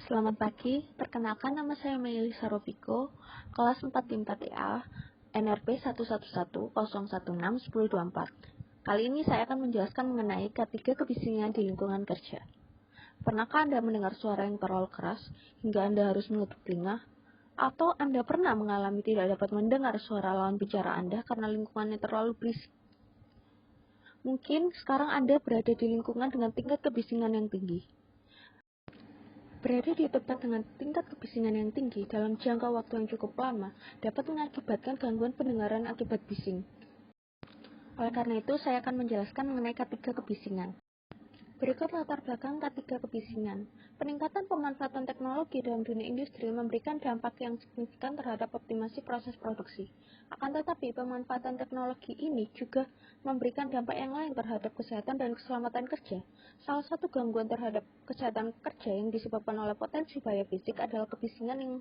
Selamat pagi, perkenalkan nama saya Melisa Robiko, kelas 4 4A, NRP 11101616124. Kali ini saya akan menjelaskan mengenai ketiga kebisingan di lingkungan kerja. Pernahkah Anda mendengar suara yang terlalu keras hingga Anda harus menutup telinga? Atau Anda pernah mengalami tidak dapat mendengar suara lawan bicara Anda karena lingkungannya terlalu berisik? Mungkin sekarang Anda berada di lingkungan dengan tingkat kebisingan yang tinggi. Berada di tempat dengan tingkat kebisingan yang tinggi dalam jangka waktu yang cukup lama dapat mengakibatkan gangguan pendengaran akibat bising. Oleh karena itu, saya akan menjelaskan mengenai ketiga kebisingan. Berikut latar belakang ketiga kebisingan. Peningkatan pemanfaatan teknologi dalam dunia industri memberikan dampak yang signifikan terhadap optimasi proses produksi. Akan tetapi, pemanfaatan teknologi ini juga memberikan dampak yang lain terhadap kesehatan dan keselamatan kerja. Salah satu gangguan terhadap kesehatan kerja yang disebabkan oleh potensi bahaya fisik adalah kebisingan yang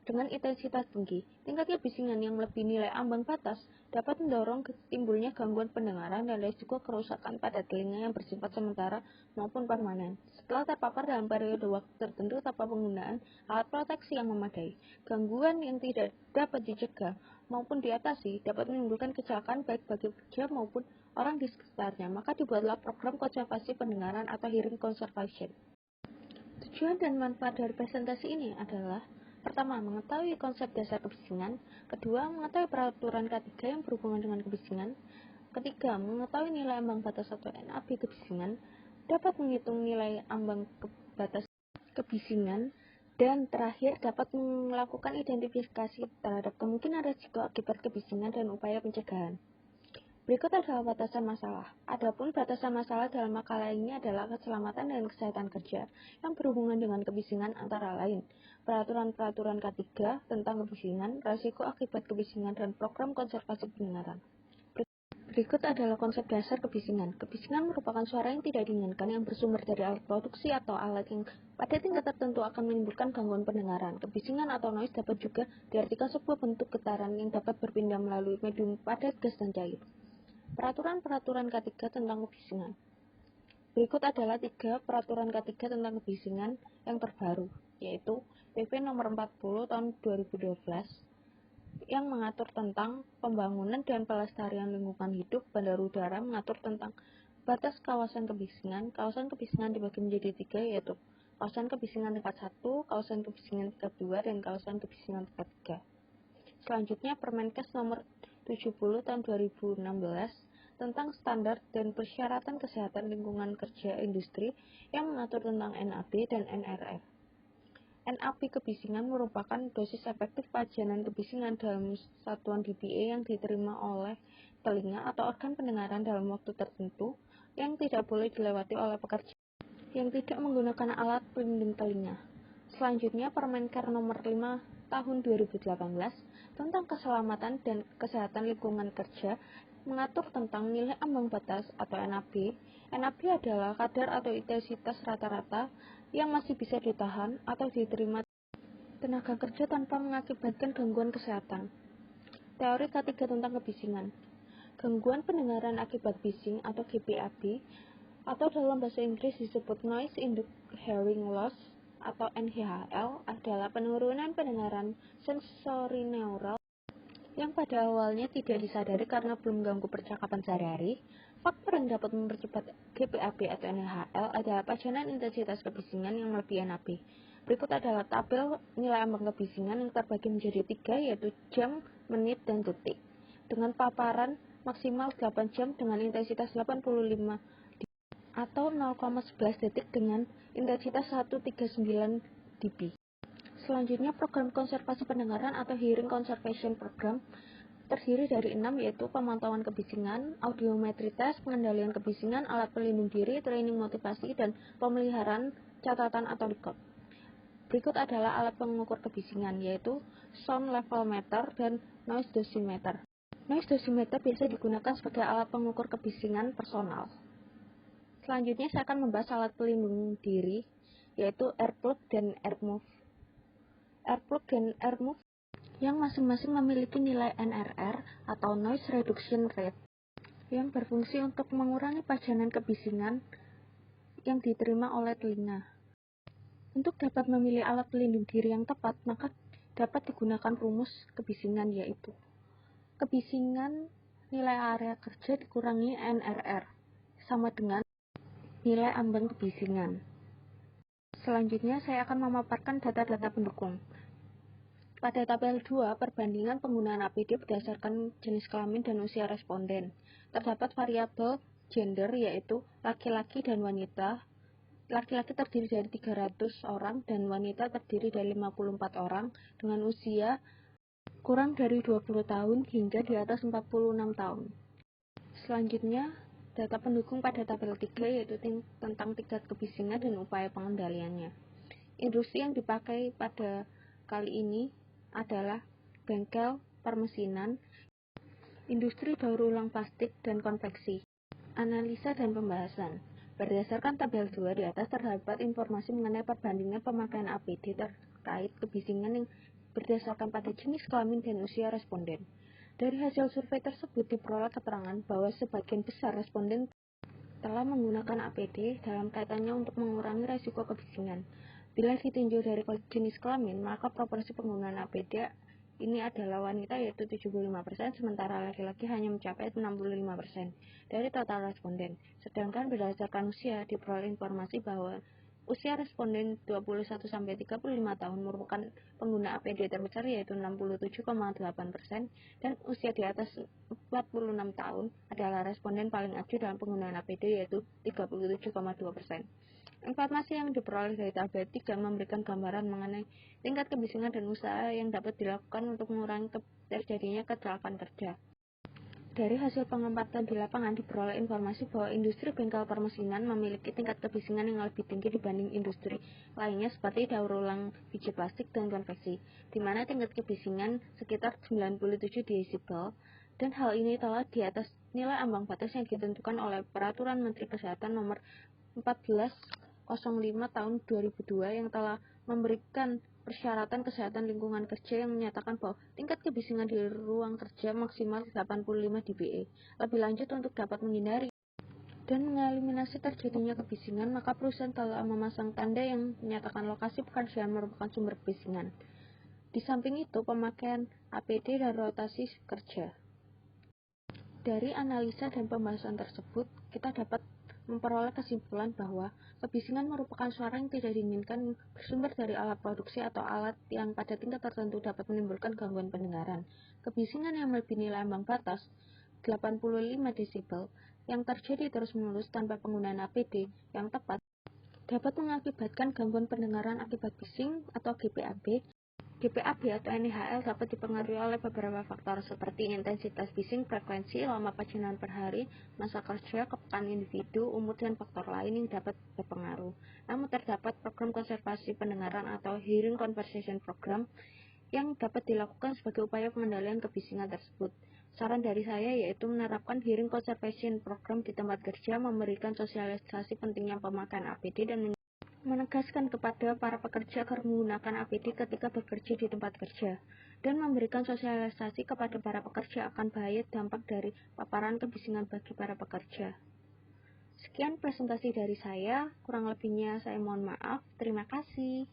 dengan intensitas tinggi. Tingkat kebisingan yang melebihi nilai ambang batas dapat mendorong timbulnya gangguan pendengaran dan risiko kerusakan pada telinga yang bersifat sementara maupun permanen. Setelah terpapar dalam periode waktu tertentu tanpa penggunaan alat proteksi yang memadai, gangguan yang tidak dapat dicegah maupun diatasi dapat menimbulkan kecelakaan baik bagi pekerja maupun orang di sekitarnya. Maka dibuatlah program konservasi pendengaran atau hearing conservation. Tujuan dan manfaat dari presentasi ini adalah: pertama, mengetahui konsep dasar kebisingan. Kedua, mengetahui peraturan K3 yang berhubungan dengan kebisingan. Ketiga, mengetahui nilai ambang batas atau NAB kebisingan. Dapat menghitung nilai ambang batas kebisingan. Dan terakhir, dapat melakukan identifikasi terhadap kemungkinan risiko akibat kebisingan dan upaya pencegahan. Berikut adalah batasan masalah. Adapun batasan masalah dalam makalah ini adalah keselamatan dan kesehatan kerja yang berhubungan dengan kebisingan antara lain peraturan-peraturan K3 tentang kebisingan, risiko akibat kebisingan, dan program konservasi pendengaran. Berikut adalah konsep dasar kebisingan. Kebisingan merupakan suara yang tidak diinginkan yang bersumber dari alat produksi atau alat yang pada tingkat tertentu akan menimbulkan gangguan pendengaran. Kebisingan atau noise dapat juga diartikan sebuah bentuk getaran yang dapat berpindah melalui medium padat, gas, dan cair. Peraturan-peraturan K3 tentang kebisingan. Berikut adalah 3 peraturan K3 tentang kebisingan yang terbaru, yaitu PP nomor 40 tahun 2012 yang mengatur tentang pembangunan dan pelestarian lingkungan hidup. Bandar udara mengatur tentang batas kawasan kebisingan. Kawasan kebisingan dibagi menjadi 3, yaitu kawasan kebisingan tingkat 1, kawasan kebisingan tingkat 2, dan kawasan kebisingan tingkat 3. Selanjutnya, Permenkes nomor 70 tahun 2016 tentang standar dan persyaratan kesehatan lingkungan kerja industri yang mengatur tentang NAB dan NRF. NAB kebisingan merupakan dosis efektif pajanan kebisingan dalam satuan dBA yang diterima oleh telinga atau organ pendengaran dalam waktu tertentu yang tidak boleh dilewati oleh pekerja yang tidak menggunakan alat pelindung telinga. Selanjutnya, Permenker nomor 5 tahun 2018 tentang keselamatan dan kesehatan lingkungan kerja mengatur tentang nilai ambang batas atau NAB. NAB adalah kadar atau intensitas rata-rata yang masih bisa ditahan atau diterima tenaga kerja tanpa mengakibatkan gangguan kesehatan. Teori K3 tentang kebisingan. Gangguan pendengaran akibat bising atau GPAB atau dalam bahasa Inggris disebut Noise Induced Hearing Loss atau NHL adalah penurunan pendengaran sensorineural yang pada awalnya tidak disadari karena belum mengganggu percakapan sehari-hari. Faktor yang dapat mempercepat GPAB atau NHL adalah pajanan intensitas kebisingan yang melebihi NAB. Berikut adalah tabel nilai ambang kebisingan yang terbagi menjadi 3, yaitu jam, menit, dan detik. Dengan paparan maksimal 8 jam dengan intensitas 85 atau 0,11 detik dengan intensitas 139 dB. Selanjutnya, program konservasi pendengaran atau hearing conservation program terdiri dari 6, yaitu pemantauan kebisingan, audiometri test, pengendalian kebisingan, alat pelindung diri, training motivasi, dan pemeliharaan catatan atau record. Berikut adalah alat pengukur kebisingan, yaitu sound level meter dan noise dosimeter. Noise dosimeter biasa digunakan sebagai alat pengukur kebisingan personal. Selanjutnya, saya akan membahas alat pelindung diri, yaitu earplug dan earmuff. Earplug dan earmuff yang masing-masing memiliki nilai NRR atau Noise Reduction Rate yang berfungsi untuk mengurangi pajanan kebisingan yang diterima oleh telinga. Untuk dapat memilih alat pelindung diri yang tepat, maka dapat digunakan rumus kebisingan, yaitu kebisingan nilai area kerja dikurangi NRR sama dengan nilai ambang kebisingan. Selanjutnya saya akan memaparkan data-data pendukung. Pada tabel 2, perbandingan penggunaan APD berdasarkan jenis kelamin dan usia responden. Terdapat variabel gender, yaitu laki-laki dan wanita. Laki-laki terdiri dari 300 orang dan wanita terdiri dari 54 orang dengan usia kurang dari 20 tahun hingga di atas 46 tahun. Selanjutnya, data pendukung pada tabel 3 yaitu tentang tingkat kebisingan dan upaya pengendaliannya. Industri yang dipakai pada kali ini adalah bengkel permesinan, industri daur ulang plastik dan konveksi. Analisa dan pembahasan. Berdasarkan tabel 2 di atas terdapat informasi mengenai perbandingan pemakaian APD terkait kebisingan yang berdasarkan pada jenis kelamin dan usia responden. Dari hasil survei tersebut diperoleh keterangan bahwa sebagian besar responden telah menggunakan APD dalam kaitannya untuk mengurangi risiko kebisingan. Bila ditinjau dari jenis kelamin, maka proporsi penggunaan APD ini adalah wanita yaitu 75%, sementara laki-laki hanya mencapai 65% dari total responden. Sedangkan berdasarkan usia diperoleh informasi bahwa usia responden 21-35 tahun merupakan pengguna APD terbesar yaitu 67,8%, dan usia di atas 46 tahun adalah responden paling aktif dalam penggunaan APD yaitu 37,2%. Informasi yang diperoleh dari tabel 3 memberikan gambaran mengenai tingkat kebisingan dan usaha yang dapat dilakukan untuk mengurangi terjadinya kecelakaan kerja. Dari hasil pengamatan di lapangan diperoleh informasi bahwa industri bengkel permesinan memiliki tingkat kebisingan yang lebih tinggi dibanding industri lainnya seperti daur ulang biji plastik dan konveksi, di mana tingkat kebisingan sekitar 97 desibel, dan hal ini telah di atas nilai ambang batas yang ditentukan oleh Peraturan Menteri Kesehatan Nomor 1405 Tahun 2002 yang telah memberikan persyaratan kesehatan lingkungan kerja yang menyatakan bahwa tingkat kebisingan di ruang kerja maksimal 85 dBE. Lebih lanjut, untuk dapat menghindari dan mengeliminasi terjadinya kebisingan, maka perusahaan telah memasang tanda yang menyatakan lokasi pekerjaan merupakan sumber kebisingan. Di samping itu, pemakaian APD dan rotasi kerja. Dari analisa dan pembahasan tersebut, kita dapat memperoleh kesimpulan bahwa kebisingan merupakan suara yang tidak diinginkan bersumber dari alat produksi atau alat yang pada tingkat tertentu dapat menimbulkan gangguan pendengaran. Kebisingan yang melebihi nilai ambang batas 85 desibel yang terjadi terus-menerus tanpa penggunaan APD yang tepat dapat mengakibatkan gangguan pendengaran akibat bising atau GPAB. GPAB atau NIHL dapat dipengaruhi oleh beberapa faktor seperti intensitas bising, frekuensi, lama pacinan per hari, masa kerja, kepekaan individu, umur, dan faktor lain yang dapat berpengaruh. Namun terdapat program konservasi pendengaran atau hearing conservation program yang dapat dilakukan sebagai upaya pengendalian kebisingan tersebut. Saran dari saya yaitu menerapkan hearing conservation program di tempat kerja, memberikan sosialisasi pentingnya pemakaian APD, dan menegaskan kepada para pekerja agar menggunakan APD ketika bekerja di tempat kerja, dan memberikan sosialisasi kepada para pekerja akan bahaya dampak dari paparan kebisingan bagi para pekerja. Sekian presentasi dari saya, kurang lebihnya saya mohon maaf. Terima kasih.